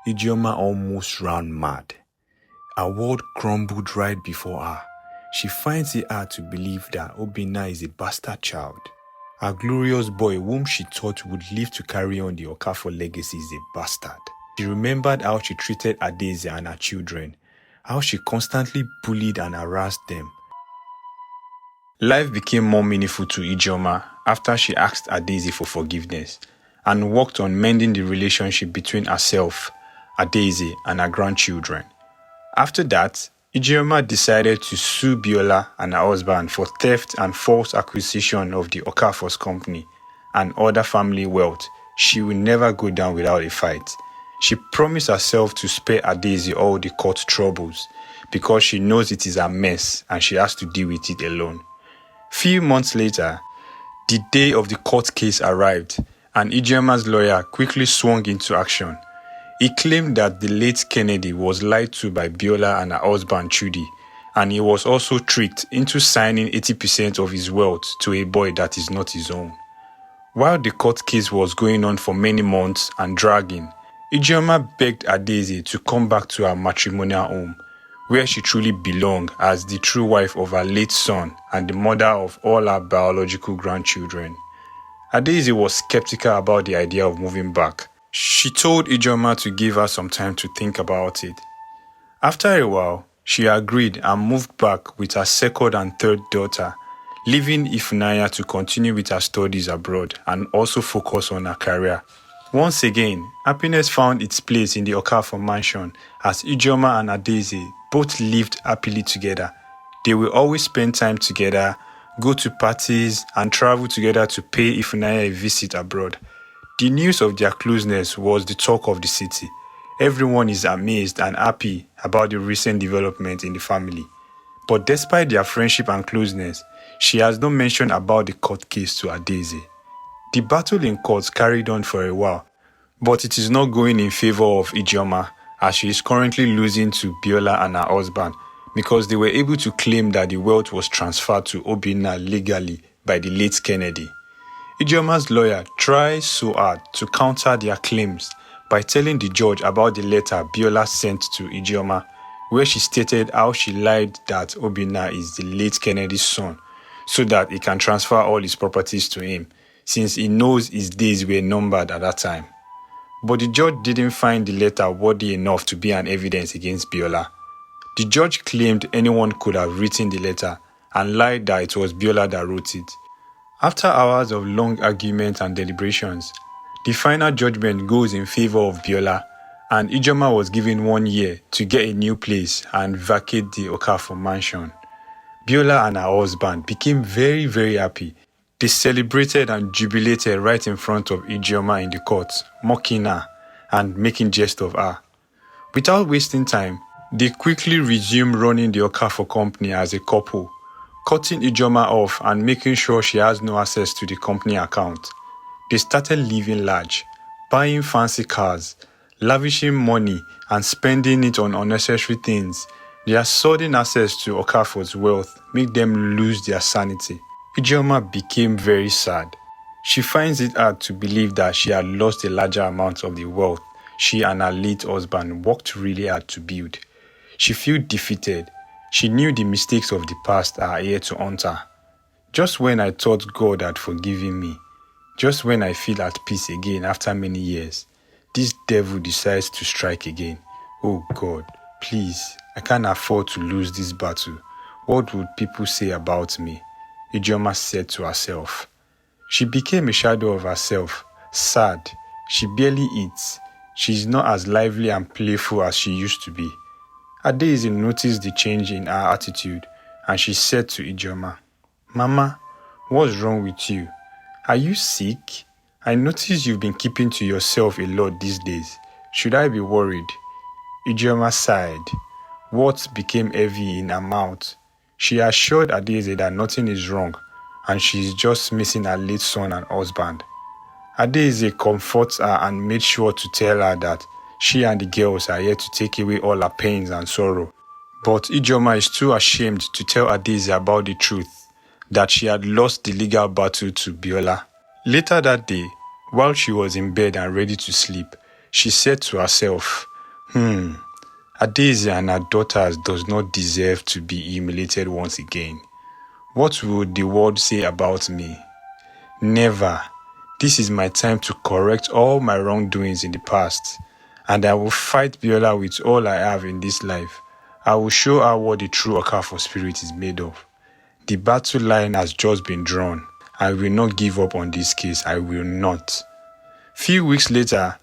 Ijeoma almost ran mad. Her world crumbled right before her. She finds it hard to believe that Obinna is a bastard child. Her glorious boy, whom she thought would live to carry on the Okafor legacy, is a bastard. She remembered how she treated Adaeze and her children, how she constantly bullied and harassed them. Life became more meaningful to Ijeoma after she asked Adaeze for forgiveness and worked on mending the relationship between herself, Adaeze, and her grandchildren. After that, Ijeoma decided to sue Bola and her husband for theft and false acquisition of the Okafor's company and other family wealth. She will never go down without a fight. She promised herself to spare Adaeze all the court troubles because she knows it is a mess and she has to deal with it alone. Few months later, the day of the court case arrived and Ijeoma's lawyer quickly swung into action. He claimed that the late Kennedy was lied to by Bola and her husband Chudi, and he was also tricked into signing 80% of his wealth to a boy that is not his own. While the court case was going on for many months and dragging, Ijeoma begged Adaeze to come back to her matrimonial home, where she truly belonged as the true wife of her late son and the mother of all her biological grandchildren. Adaeze was skeptical about the idea of moving back. She told Ijeoma to give her some time to think about it. After a while, she agreed and moved back with her second and third daughter, leaving Ifunanya to continue with her studies abroad and also focus on her career. Once again, happiness found its place in the Okafor mansion as Ijeoma and Adaeze both lived happily together. They will always spend time together, go to parties, and travel together to pay Ifunanya a visit abroad. The news of their closeness was the talk of the city. Everyone is amazed and happy about the recent development in the family. But despite their friendship and closeness, she has not mentioned about the court case to Adaeze. The battle in court carried on for a while, but it is not going in favor of Ijeoma as she is currently losing to Bola and her husband because they were able to claim that the wealth was transferred to Obinna legally by the late Kennedy. Ijeoma's lawyer tries so hard to counter their claims by telling the judge about the letter Bola sent to Ijeoma, where she stated how she lied that Obinna is the late Kennedy's son so that he can transfer all his properties to him, since he knows his days were numbered at that time. But the judge didn't find the letter worthy enough to be an evidence against Bola. The judge claimed anyone could have written the letter and lied that it was Bola that wrote it. After hours of long arguments and deliberations, the final judgment goes in favor of Bola, and Ijeoma was given 1 year to get a new place and vacate the Okafor mansion. Bola and her husband became very, very happy. They celebrated and jubilated right in front of Ijeoma in the court, mocking her and making jest of her. Without wasting time, they quickly resumed running the Okafor company as a couple, cutting Ijeoma off and making sure she has no access to the company account. They started living large, buying fancy cars, lavishing money and spending it on unnecessary things. Their sudden access to Okafor's wealth made them lose their sanity. Ijeoma became very sad. She finds it hard to believe that she had lost a larger amount of the wealth she and her late husband worked really hard to build. She feels defeated. She knew the mistakes of the past are here to haunt her. Just when I thought God had forgiven me, just when I feel at peace again after many years, this devil decides to strike again. Oh God, please, I can't afford to lose this battle. What would people say about me? Ijeoma said to herself. She became a shadow of herself, sad. She barely eats. She is not as lively and playful as she used to be. Adaeze noticed the change in her attitude and she said to Ijeoma, "Mama, what's wrong with you? Are you sick? I notice you've been keeping to yourself a lot these days. Should I be worried?" Ijeoma sighed. Words became heavy in her mouth. She assured Adaeze that nothing is wrong and she is just missing her late son and husband. Adaeze comforts her and made sure to tell her that she and the girls are here to take away all her pains and sorrow. But Ijeoma is too ashamed to tell Adaeze about the truth, that she had lost the legal battle to Bola. Later that day, while she was in bed and ready to sleep, she said to herself, Adaeze and her daughters does not deserve to be humiliated once again. What would the world say about me? Never. This is my time to correct all my wrongdoings in the past, and I will fight Bola with all I have in this life. I will show her what the true Okafor spirit is made of. The battle line has just been drawn. I will not give up on this case. I will not. Few weeks later,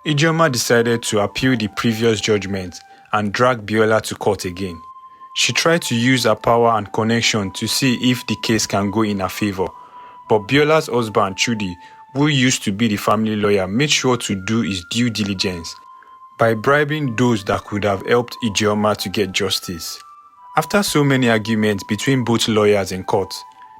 Ijeoma decided to appeal the previous judgment and drag Bola to court again. She tried to use her power and connection to see if the case can go in her favor. But Bola's husband, Chudi, who used to be the family lawyer, made sure to do his due diligence by bribing those that could have helped Ijeoma to get justice. After so many arguments between both lawyers in court,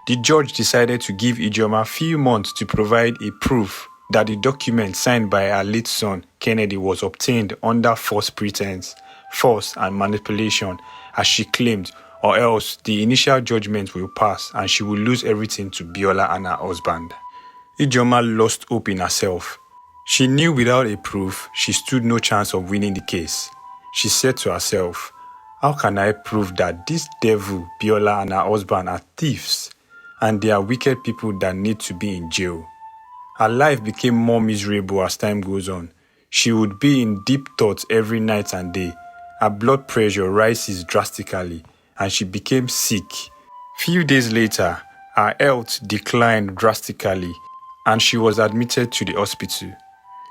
the judge decided to give Ijeoma a few months to provide a proof that the document signed by her late son, Kennedy, was obtained under false pretense, force and manipulation, as she claimed, or else the initial judgment will pass and she will lose everything to Bola and her husband. Ijeoma lost hope in herself. She knew without a proof, she stood no chance of winning the case. She said to herself, how can I prove that this devil, Bola and her husband, are thieves and they are wicked people that need to be in jail? Her life became more miserable as time goes on. She would be in deep thoughts every night and day. Her blood pressure rises drastically and she became sick. Few days later, her health declined drastically and she was admitted to the hospital.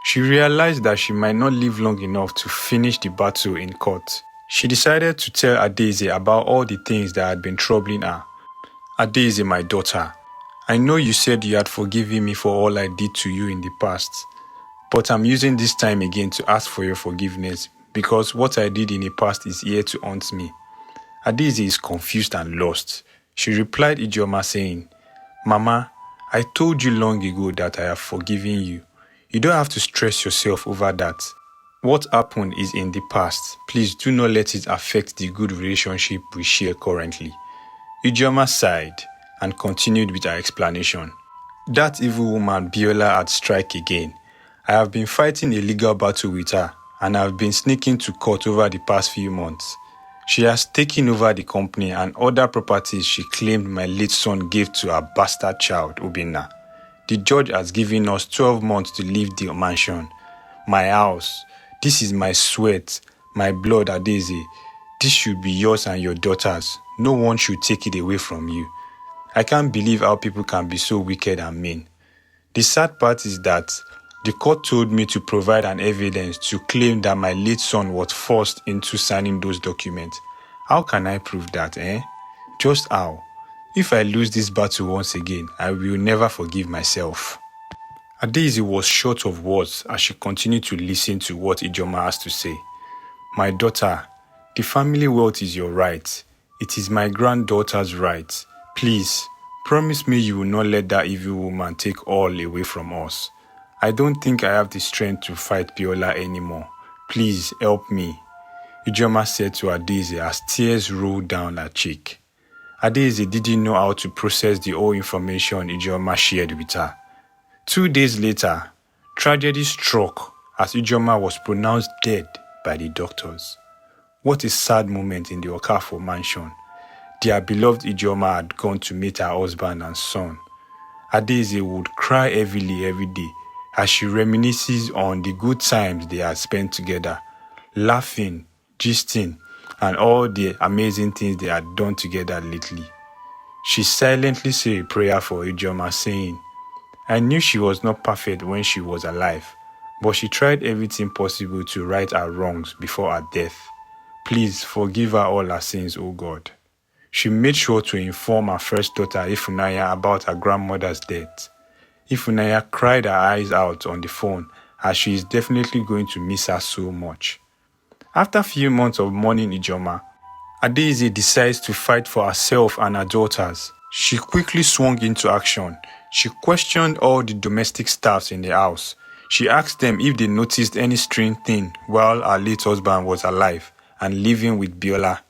She realized that she might not live long enough to finish the battle in court. She decided to tell Adaeze about all the things that had been troubling her. Adaeze, my daughter, I know you said you had forgiven me for all I did to you in the past, but I'm using this time again to ask for your forgiveness because what I did in the past is here to haunt me. Adaeze is confused and lost. She replied Ijeoma saying, Mama, I told you long ago that I have forgiven you. You don't have to stress yourself over that. What happened is in the past. Please do not let it affect the good relationship we share currently. Ijeoma sighed and continued with her explanation. That evil woman Bola had struck again. I have been fighting a legal battle with her and I have been sneaking to court over the past few months. She has taken over the company and other properties she claimed my late son gave to her bastard child, Obinna. The judge has given us 12 months to leave the mansion. My house. This is my sweat, my blood, Adaeze. This should be yours and your daughter's. No one should take it away from you. I can't believe how people can be so wicked and mean. The sad part is that the court told me to provide an evidence to claim that my late son was forced into signing those documents. How can I prove that, Just how? If I lose this battle once again, I will never forgive myself. Adaeze was short of words as she continued to listen to what Ijeoma has to say. My daughter, the family wealth is your right. It is my granddaughter's right. Please, promise me you will not let that evil woman take all away from us. I don't think I have the strength to fight Bola anymore. Please help me, Ijeoma said to Adaeze as tears rolled down her cheek. Adaeze didn't know how to process the whole information Ijeoma shared with her. 2 days later, tragedy struck as Ijeoma was pronounced dead by the doctors. What a sad moment in the Okafor mansion. Their beloved Ijeoma had gone to meet her husband and son. Adaeze would cry heavily every day as she reminisces on the good times they had spent together, laughing, gisting, and all the amazing things they had done together lately. She silently said a prayer for Ijeoma, saying, I knew she was not perfect when she was alive, but she tried everything possible to right her wrongs before her death. Please forgive her all her sins, O God. She made sure to inform her first daughter, Ifunanya, about her grandmother's death. Ifunanya cried her eyes out on the phone as she is definitely going to miss her so much. After a few months of mourning Ijeoma, Adaeze decides to fight for herself and her daughters. She quickly swung into action. She questioned all the domestic staffs in the house. She asked them if they noticed any strange thing while her late husband was alive and living with Bola.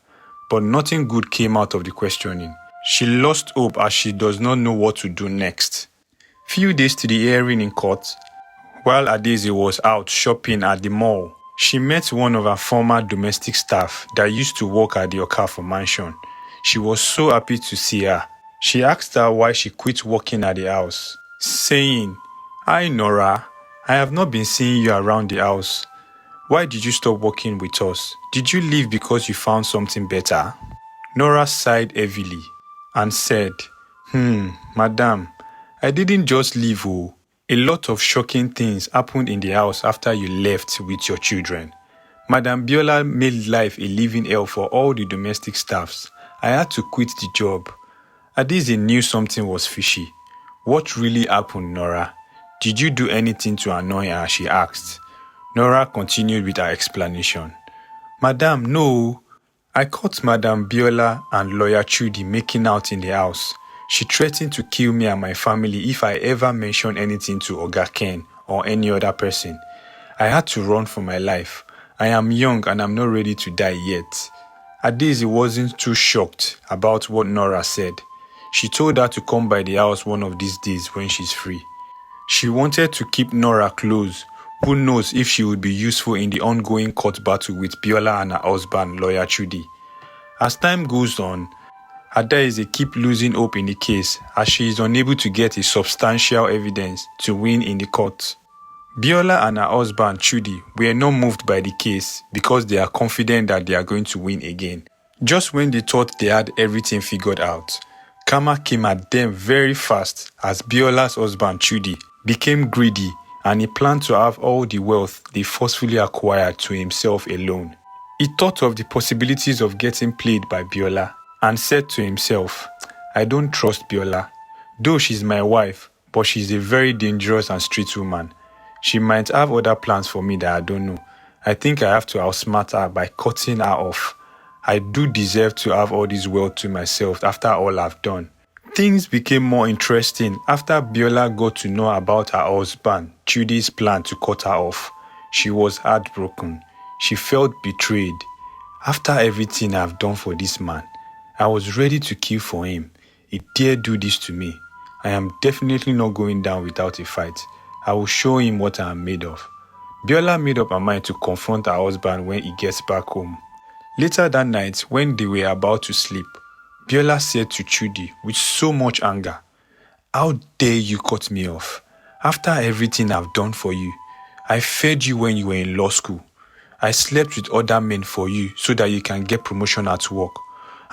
But nothing good came out of the questioning. She lost hope as she does not know what to do next. Few days to the hearing in court, while Adaeze was out shopping at the mall, She met one of her former domestic staff that used to work at the Okafor mansion. She was so happy to see her. She asked her why she quit working at the house, saying, "Hi Nora, I have not been seeing you around the house. Why did you stop working with us? Did you leave because you found something better?" Nora sighed heavily and said, Madam, I didn't just leave. Oh. A lot of shocking things happened in the house after you left with your children. Madam Biola made life a living hell for all the domestic staffs. I had to quit the job. Adaeze knew something was fishy. What really happened, Nora? Did you do anything to annoy her? She asked. Nora continued with her explanation. Madam, no. I caught Madam Biola and Lawyer Chudi making out in the house. She threatened to kill me and my family if I ever mention anything to Oga Ken or any other person. I had to run for my life. I am young and I'm not ready to die yet. Adaeze wasn't too shocked about what Nora said. She told her to come by the house one of these days when she's free. She wanted to keep Nora close. Who knows if she would be useful in the ongoing court battle with Biola and her husband, Lawyer Chudi. As time goes on, Adaeze keeps losing hope in the case as she is unable to get a substantial evidence to win in the court. Biola and her husband Chudi were not moved by the case because they are confident that they are going to win again. Just when they thought they had everything figured out, karma came at them very fast as Biola's husband Chudi became greedy and he planned to have all the wealth they forcefully acquired to himself alone. He thought of the possibilities of getting played by Biola and said to himself, I don't trust Biola. Though she's my wife, but she's a very dangerous and street woman. She might have other plans for me that I don't know. I think I have to outsmart her by cutting her off. I do deserve to have all this wealth to myself after all I've done. Things became more interesting after Biola got to know about her husband, Chudi's plan to cut her off. She was heartbroken. She felt betrayed. After everything I've done for this man, I was ready to kill for him. He dared do this to me. I am definitely not going down without a fight. I will show him what I am made of. Biola made up her mind to confront her husband when he gets back home. Later that night, when they were about to sleep, Biola said to Chudi with so much anger, How dare you cut me off? After everything I've done for you, I fed you when you were in law school. I slept with other men for you so that you can get promotion at work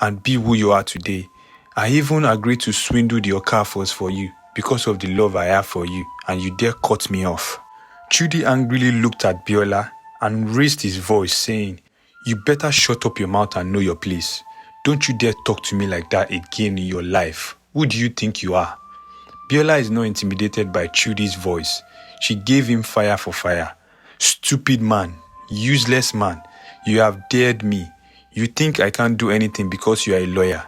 and be who you are today. I even agreed to swindle the Okafors for you because of the love I have for you, and you dare cut me off. Chudi angrily looked at Biola and raised his voice saying, You better shut up your mouth and know your place. Don't you dare talk to me like that again in your life. Who do you think you are? Biola is not intimidated by Chudi's voice. She gave him fire for fire. Stupid man, useless man, you have dared me. You think I can't do anything because you are a lawyer.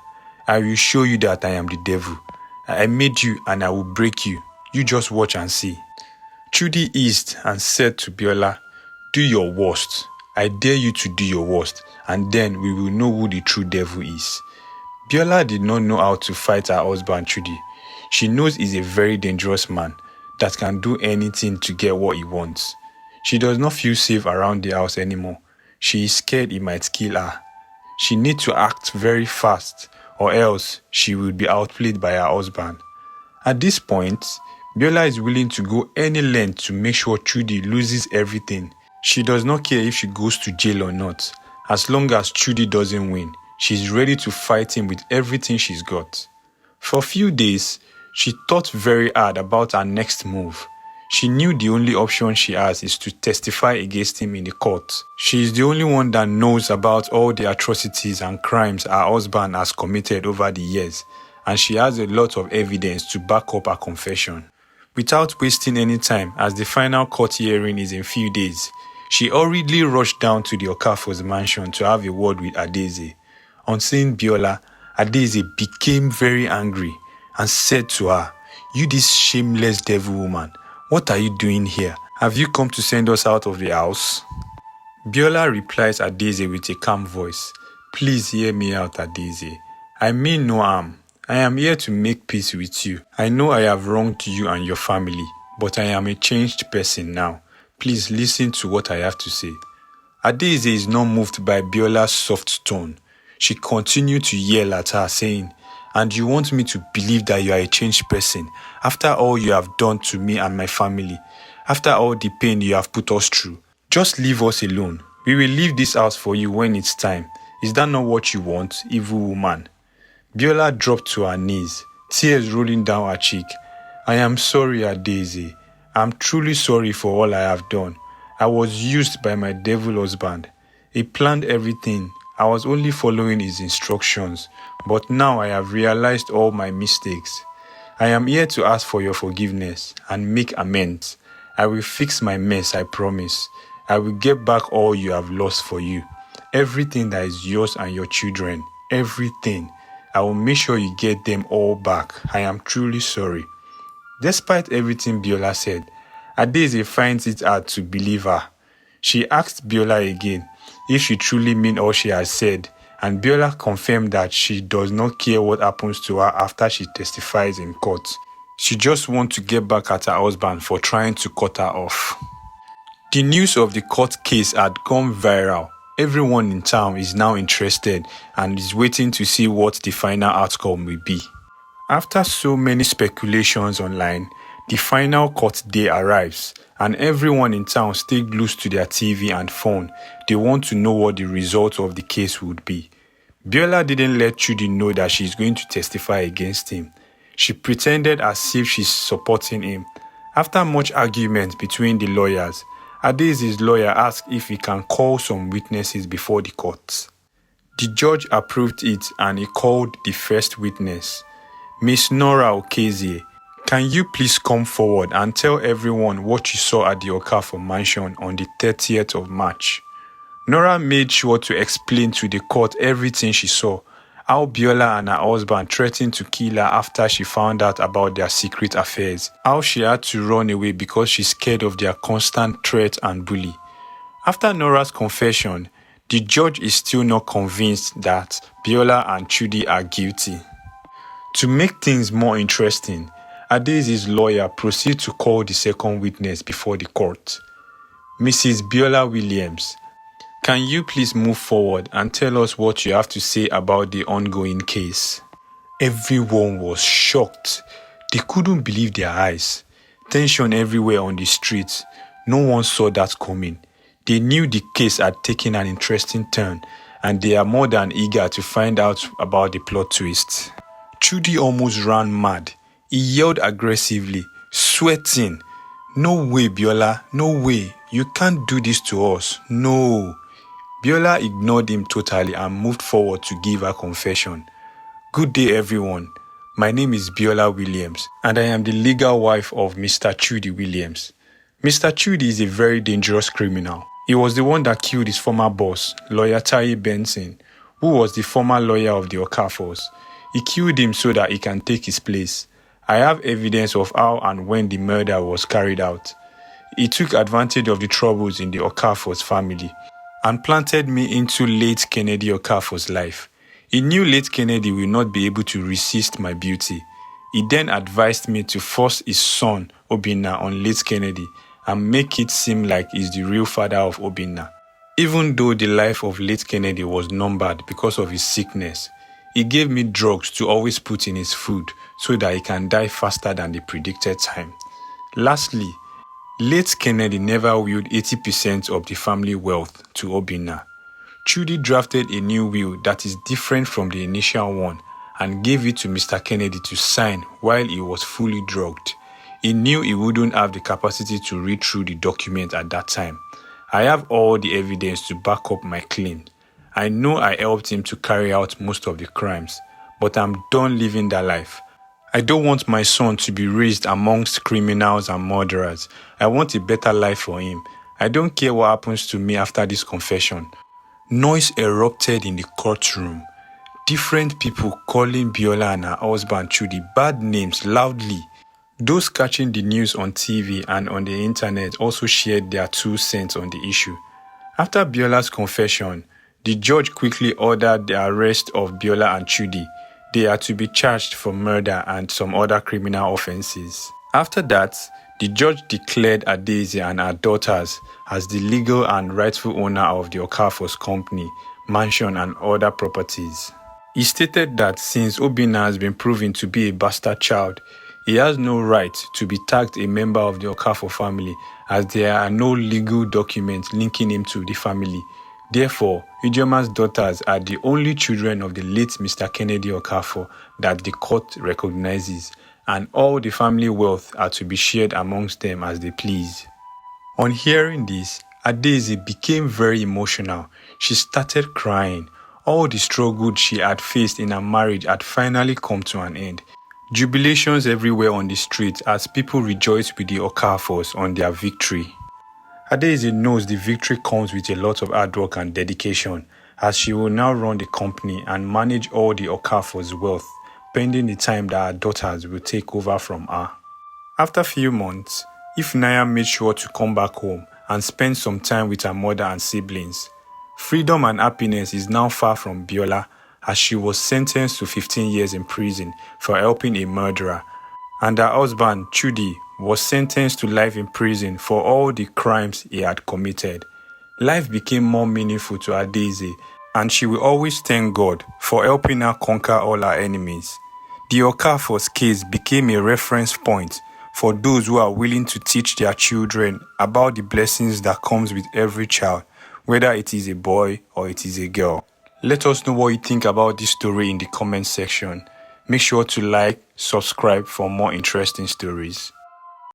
I will show you that I am the devil. I made you and I will break you. You just watch and see. Chudi eased and said to Biola, Do your worst. I dare you to do your worst, and then we will know who the true devil is. Biola did not know how to fight her husband Chudi. She knows he's a very dangerous man that can do anything to get what he wants. She does not feel safe around the house anymore. She is scared he might kill her. She needs to act very fast, or else she will be outplayed by her husband. At this point, Biola is willing to go any length to make sure Chudi loses everything. She does not care if she goes to jail or not. As long as Chudi doesn't win, she is ready to fight him with everything she's got. For a few days, she thought very hard about her next move. She knew the only option she has is to testify against him in the court. She is the only one that knows about all the atrocities and crimes her husband has committed over the years, and she has a lot of evidence to back up her confession. Without wasting any time, as the final court hearing is in few days, she hurriedly rushed down to the Okafor's mansion to have a word with Adaeze. On seeing Biola, Adaeze became very angry and said to her, You this shameless devil woman, what are you doing here? Have you come to send us out of the house? Biola replies Adaeze with a calm voice, Please hear me out, Adaeze. I mean no harm. I am here to make peace with you. I know I have wronged you and your family, but I am a changed person now. Please listen to what I have to say. Adaeze is not moved by Biola's soft tone. She continued to yell at her, saying, "And you want me to believe that you are a changed person after all you have done to me and my family, after all the pain you have put us through? Just leave us alone. We will leave this house for you when it's time. Is that not what you want, evil woman?" Biola dropped to her knees, tears rolling down her cheek. "I am sorry, Adaeze. I'm truly sorry for all I have done. I was used by my devil husband. He planned everything. I was only following his instructions. But now I have realized all my mistakes. I am here to ask for your forgiveness and make amends. I will fix my mess, I promise. I will get back all you have lost for you. Everything that is yours and your children. Everything. I will make sure you get them all back. I am truly sorry." Despite everything Biola said, Adaeze finds it hard to believe her. She asked Biola again if she truly meant all she had said, and Biola confirmed that she does not care what happens to her after she testifies in court. She just wants to get back at her husband for trying to cut her off. The news of the court case had gone viral. Everyone in town is now interested and is waiting to see what the final outcome will be. After so many speculations online, the final court day arrives and everyone in town stays glued to their TV and phone. They want to know what the result of the case would be. Biola didn't let Chudi know that she is going to testify against him. She pretended as if she's supporting him. After much argument between the lawyers, Adaeze's lawyer asked if he can call some witnesses before the court. The judge approved it and he called the first witness, Miss Nora Okezie. "Can you please come forward and tell everyone what you saw at the Okafor mansion on the 30th of March?" Nora made sure to explain to the court everything she saw, how Biola and her husband threatened to kill her after she found out about their secret affairs, how she had to run away because she's scared of their constant threat and bully. After Nora's confession, the judge is still not convinced that Biola and Chudi are guilty. To make things more interesting, Adaeze's lawyer proceeds to call the second witness before the court. Mrs. Biola Williams, can you please move forward and tell us what you have to say about the ongoing case? Everyone was shocked. They couldn't believe their eyes. Tension everywhere on the streets. No one saw that coming. They knew the case had taken an interesting turn, and they are more than eager to find out about the plot twist. Chudi almost ran mad. He yelled aggressively, sweating, "No way, Biola, no way. You can't do this to us. No." Biola ignored him totally and moved forward to give her confession. "Good day, everyone. My name is Biola Williams, and I am the legal wife of Mr. Chudi Williams. Mr. Chudi is a very dangerous criminal. He was the one that killed his former boss, lawyer Taye Benson, who was the former lawyer of the Okafors. He killed him so that he can take his place. I have evidence of how and when the murder was carried out. He took advantage of the troubles in the Okafor's family and planted me into late Kennedy Okafor's life. He knew late Kennedy will not be able to resist my beauty. He then advised me to force his son, Obinna, on late Kennedy and make it seem like he's the real father of Obinna. Even though the life of late Kennedy was numbered because of his sickness, he gave me drugs to always put in his food so that he can die faster than the predicted time. Lastly, late Kennedy never willed 80% of the family wealth to Obinna. Chudi drafted a new will that is different from the initial one and gave it to Mr. Kennedy to sign while he was fully drugged. He knew he wouldn't have the capacity to read through the document at that time. I have all the evidence to back up my claim. I know I helped him to carry out most of the crimes, but I'm done living that life. I don't want my son to be raised amongst criminals and murderers. I want a better life for him. I don't care what happens to me after this confession." Noise erupted in the courtroom. Different people calling Biola and her husband Chudi bad names loudly. Those catching the news on TV and on the internet also shared their 2 cents on the issue. After Biola's confession, the judge quickly ordered the arrest of Biola and Chudi. They are to be charged for murder and some other criminal offenses. After that, The judge declared Adaeze and her daughters as the legal and rightful owner of the Okafor's company, mansion and other properties. He stated that since Obinna has been proven to be a bastard child, he has no right to be tagged a member of the Okafor family as there are no legal documents linking him to the family. Therefore, Ijeoma's daughters are the only children of the late Mr. Kennedy Okafor that the court recognizes, and all the family wealth are to be shared amongst them as they please. On hearing this, Adaeze became very emotional. She started crying. All the struggle she had faced in her marriage had finally come to an end. Jubilations everywhere on the street as people rejoiced with the Okafors on their victory. Adaeze knows the victory comes with a lot of hard work and dedication, as she will now run the company and manage all the Okafors' wealth, pending the time that her daughters will take over from her. After a few months, Ifunanya made sure to come back home and spend some time with her mother and siblings. Freedom and happiness is now far from Bola, as she was sentenced to 15 years in prison for helping a murderer, and her husband, Chudi, was sentenced to life in prison for all the crimes he had committed. Life became more meaningful to Adaeze, and she will always thank God for helping her conquer all her enemies. The Okafor's case became a reference point for those who are willing to teach their children about the blessings that comes with every child, whether it is a boy or it is a girl. Let us know what you think about this story in the comment section. Make sure to like, subscribe for more interesting stories.